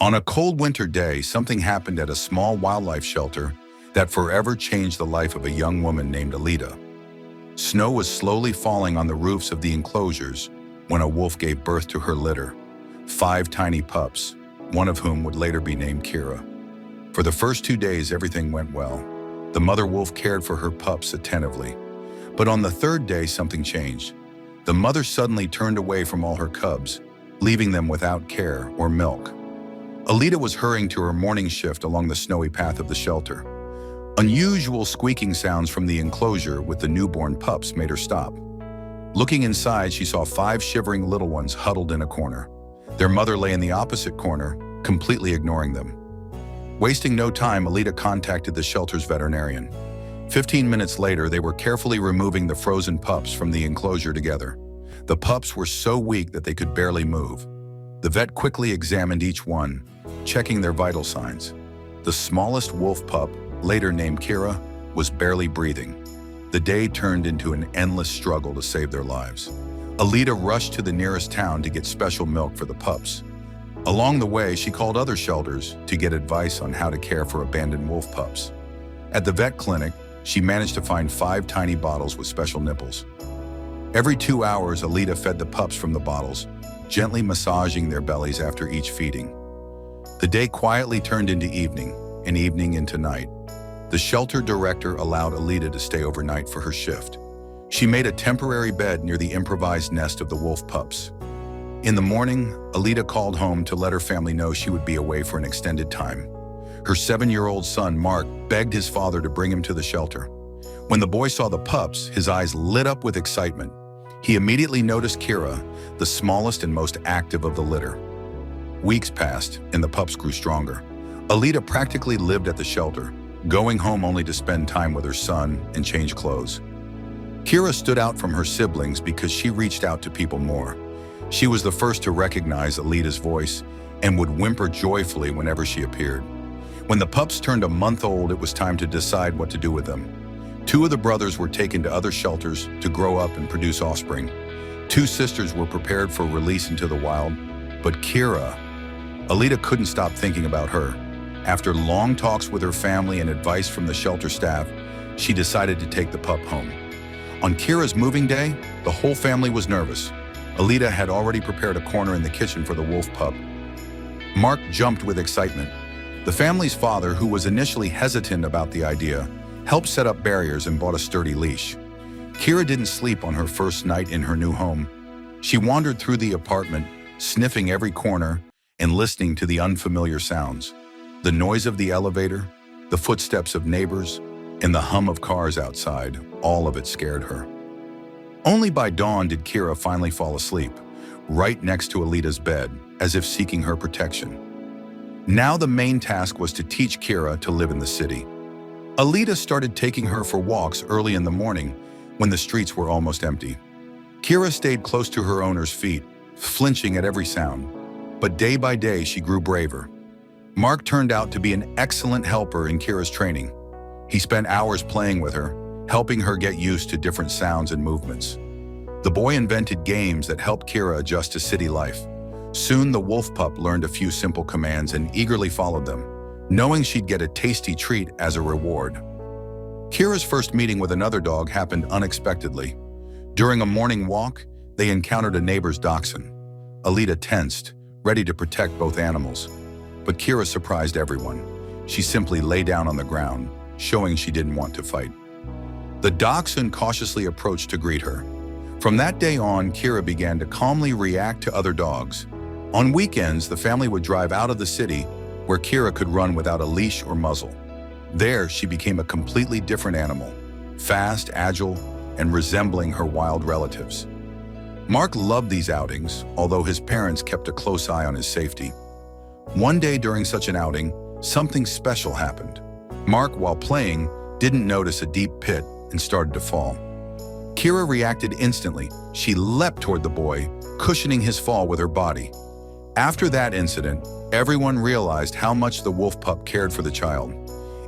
On a cold winter day, something happened at a small wildlife shelter that forever changed the life of a young woman named Alita. Snow was slowly falling on the roofs of the enclosures when a wolf gave birth to her litter, 5 tiny pups, one of whom would later be named Kira. For the first 2 days, everything went well. The mother wolf cared for her pups attentively. But on the 3rd day, something changed. The mother suddenly turned away from all her cubs, leaving them without care or milk. Alita was hurrying to her morning shift along the snowy path of the shelter. Unusual squeaking sounds from the enclosure with the newborn pups made her stop. Looking inside, she saw 5 shivering little ones huddled in a corner. Their mother lay in the opposite corner, completely ignoring them. Wasting no time, Alita contacted the shelter's veterinarian. 15 minutes later, they were carefully removing the frozen pups from the enclosure together. The pups were so weak that they could barely move. The vet quickly examined each one, checking their vital signs. The smallest wolf pup, later named Kira, was barely breathing. The day turned into an endless struggle to save their lives. Alita rushed to the nearest town to get special milk for the pups. Along the way, she called other shelters to get advice on how to care for abandoned wolf pups. At the vet clinic, she managed to find 5 tiny bottles with special nipples. Every 2 hours, Alita fed the pups from the bottles, gently massaging their bellies after each feeding. The day quietly turned into evening, and evening into night. The shelter director allowed Alita to stay overnight for her shift. She made a temporary bed near the improvised nest of the wolf pups. In the morning, Alita called home to let her family know she would be away for an extended time. Her 7-year-old son, Mark, begged his father to bring him to the shelter. When the boy saw the pups, his eyes lit up with excitement. He immediately noticed Kira, the smallest and most active of the litter. Weeks passed, and the pups grew stronger. Alita practically lived at the shelter, going home only to spend time with her son and change clothes. Kira stood out from her siblings because she reached out to people more. She was the first to recognize Alita's voice and would whimper joyfully whenever she appeared. When the pups turned a month old, it was time to decide what to do with them. 2 of the brothers were taken to other shelters to grow up and produce offspring. 2 sisters were prepared for release into the wild, but Alita couldn't stop thinking about her. After long talks with her family and advice from the shelter staff, she decided to take the pup home. On Kira's moving day, the whole family was nervous. Alita had already prepared a corner in the kitchen for the wolf pup. Mark jumped with excitement. The family's father, who was initially hesitant about the idea, helped set up barriers and bought a sturdy leash. Kira didn't sleep on her first night in her new home. She wandered through the apartment, sniffing every corner and listening to the unfamiliar sounds. The noise of the elevator, the footsteps of neighbors, and the hum of cars outside, all of it scared her. Only by dawn did Kira finally fall asleep, right next to Alita's bed, as if seeking her protection. Now the main task was to teach Kira to live in the city. Alita started taking her for walks early in the morning when the streets were almost empty. Kira stayed close to her owner's feet, flinching at every sound. But day by day, she grew braver. Mark turned out to be an excellent helper in Kira's training. He spent hours playing with her, helping her get used to different sounds and movements. The boy invented games that helped Kira adjust to city life. Soon, the wolf pup learned a few simple commands and eagerly followed them, knowing she'd get a tasty treat as a reward. Kira's first meeting with another dog happened unexpectedly. During a morning walk, they encountered a neighbor's dachshund. Alita tensed, ready to protect both animals. But Kira surprised everyone. She simply lay down on the ground, showing she didn't want to fight. The dachshund cautiously approached to greet her. From that day on, Kira began to calmly react to other dogs. On weekends, the family would drive out of the city, where Kira could run without a leash or muzzle. There, she became a completely different animal, fast, agile, and resembling her wild relatives. Mark loved these outings, although his parents kept a close eye on his safety. One day during such an outing, something special happened. Mark, while playing, didn't notice a deep pit and started to fall. Kira reacted instantly. She leapt toward the boy, cushioning his fall with her body. After that incident, everyone realized how much the wolf pup cared for the child.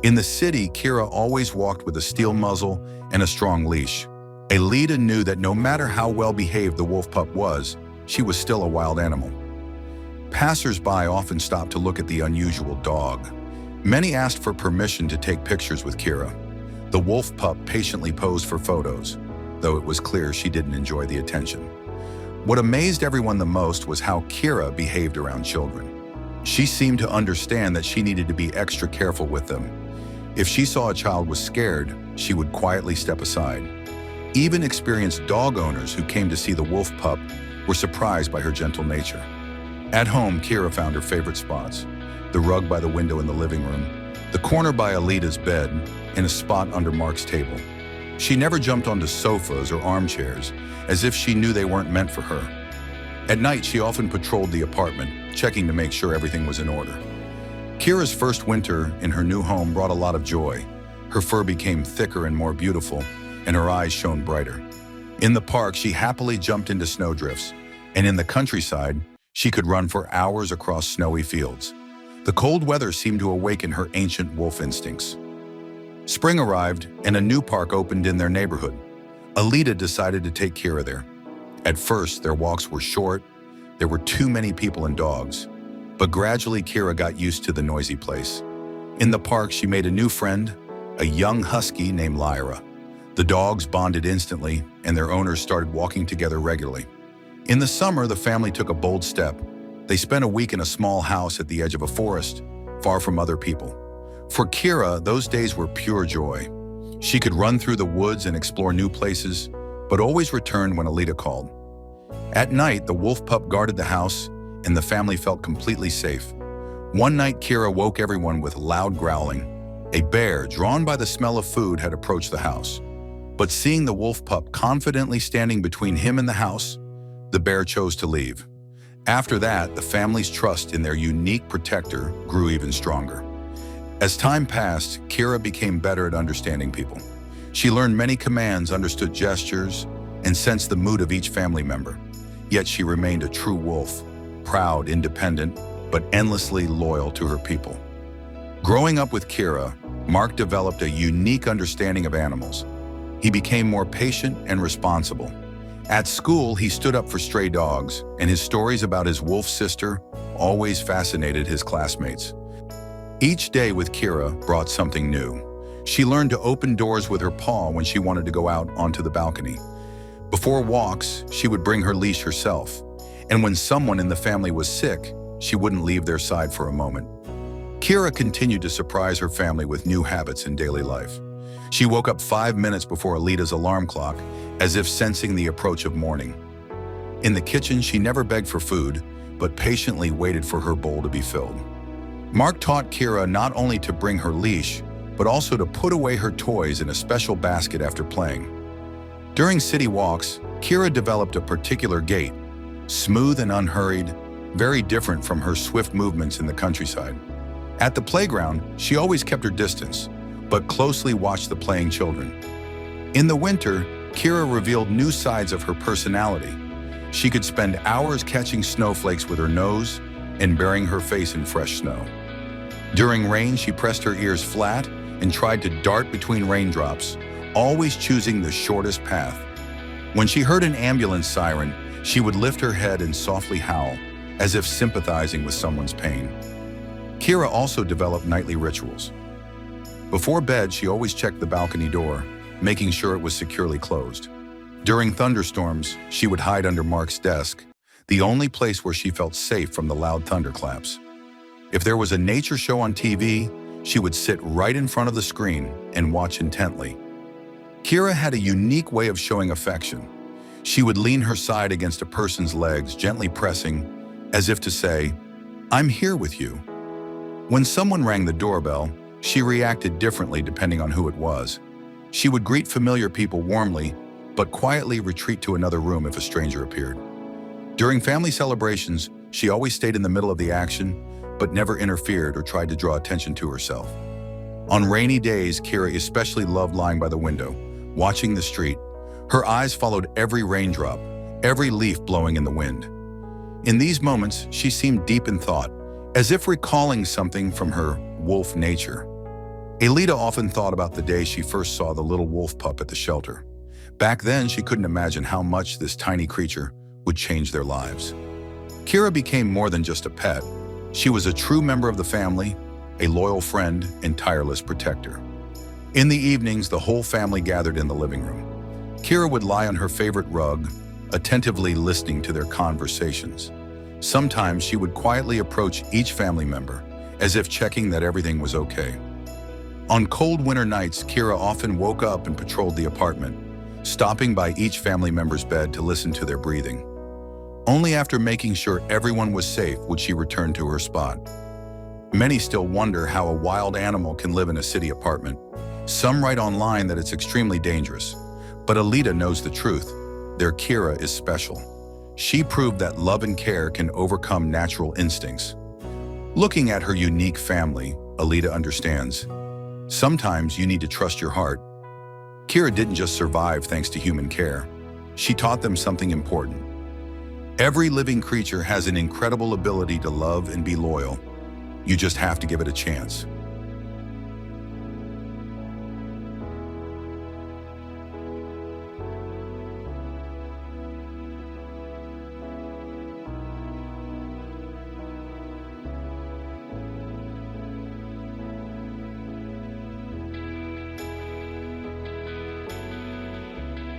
In the city, Kira always walked with a steel muzzle and a strong leash. Alita knew that no matter how well behaved the wolf pup was, she was still a wild animal. Passers-by often stopped to look at the unusual dog. Many asked for permission to take pictures with Kira. The wolf pup patiently posed for photos, though it was clear she didn't enjoy the attention. What amazed everyone the most was how Kira behaved around children. She seemed to understand that she needed to be extra careful with them. If she saw a child was scared, she would quietly step aside. Even experienced dog owners who came to see the wolf pup were surprised by her gentle nature. At home, Kira found her favorite spots: the rug by the window in the living room, the corner by Alita's bed, and a spot under Mark's table. She never jumped onto sofas or armchairs, as if she knew they weren't meant for her. At night, she often patrolled the apartment, checking to make sure everything was in order. Kira's first winter in her new home brought a lot of joy. Her fur became thicker and more beautiful, and her eyes shone brighter. In the park, she happily jumped into snowdrifts, and in the countryside, she could run for hours across snowy fields. The cold weather seemed to awaken her ancient wolf instincts. Spring arrived, and a new park opened in their neighborhood. Alita decided to take Kira there. At first, their walks were short. There were too many people and dogs. But gradually, Kira got used to the noisy place. In the park, she made a new friend, a young husky named Lyra. The dogs bonded instantly, and their owners started walking together regularly. In the summer, the family took a bold step. They spent a week in a small house at the edge of a forest, far from other people. For Kira, those days were pure joy. She could run through the woods and explore new places, but always returned when Alita called. At night, the wolf pup guarded the house, and the family felt completely safe. One night, Kira woke everyone with loud growling. A bear, drawn by the smell of food, had approached the house. But seeing the wolf pup confidently standing between him and the house, the bear chose to leave. After that, the family's trust in their unique protector grew even stronger. As time passed, Kira became better at understanding people. She learned many commands, understood gestures, and sensed the mood of each family member. Yet she remained a true wolf, proud, independent, but endlessly loyal to her people. Growing up with Kira, Mark developed a unique understanding of animals. He became more patient and responsible. At school, he stood up for stray dogs, and his stories about his wolf sister always fascinated his classmates. Each day with Kira brought something new. She learned to open doors with her paw when she wanted to go out onto the balcony. Before walks, she would bring her leash herself, and when someone in the family was sick, she wouldn't leave their side for a moment. Kira continued to surprise her family with new habits in daily life. She woke up 5 minutes before Alita's alarm clock, as if sensing the approach of morning. In the kitchen, she never begged for food, but patiently waited for her bowl to be filled. Mark taught Kira not only to bring her leash, but also to put away her toys in a special basket after playing. During city walks, Kira developed a particular gait, smooth and unhurried, very different from her swift movements in the countryside. At the playground, she always kept her distance, but closely watched the playing children. In the winter, Kira revealed new sides of her personality. She could spend hours catching snowflakes with her nose and burying her face in fresh snow. During rain, she pressed her ears flat and tried to dart between raindrops, always choosing the shortest path. When she heard an ambulance siren, she would lift her head and softly howl, as if sympathizing with someone's pain. Kira also developed nightly rituals. Before bed, she always checked the balcony door, making sure it was securely closed. During thunderstorms, she would hide under Mark's desk, the only place where she felt safe from the loud thunderclaps. If there was a nature show on TV, she would sit right in front of the screen and watch intently. Kira had a unique way of showing affection. She would lean her side against a person's legs, gently pressing, as if to say, "I'm here with you." When someone rang the doorbell, she reacted differently depending on who it was. She would greet familiar people warmly, but quietly retreat to another room if a stranger appeared. During family celebrations, she always stayed in the middle of the action, but never interfered or tried to draw attention to herself. On rainy days, Kira especially loved lying by the window, watching the street. Her eyes followed every raindrop, every leaf blowing in the wind. In these moments, she seemed deep in thought, as if recalling something from her wolf nature. Alita often thought about the day she first saw the little wolf pup at the shelter. Back then, she couldn't imagine how much this tiny creature would change their lives. Kira became more than just a pet. She was a true member of the family, a loyal friend, and tireless protector. In the evenings, the whole family gathered in the living room. Kira would lie on her favorite rug, attentively listening to their conversations. Sometimes she would quietly approach each family member, as if checking that everything was okay. On cold winter nights, Kira often woke up and patrolled the apartment, stopping by each family member's bed to listen to their breathing. Only after making sure everyone was safe would she return to her spot. Many still wonder how a wild animal can live in a city apartment. Some write online that it's extremely dangerous, but Alita knows the truth. Their Kira is special. She proved that love and care can overcome natural instincts. Looking at her unique family, Alita understands. Sometimes you need to trust your heart. Kira didn't just survive thanks to human care. She taught them something important. Every living creature has an incredible ability to love and be loyal. You just have to give it a chance.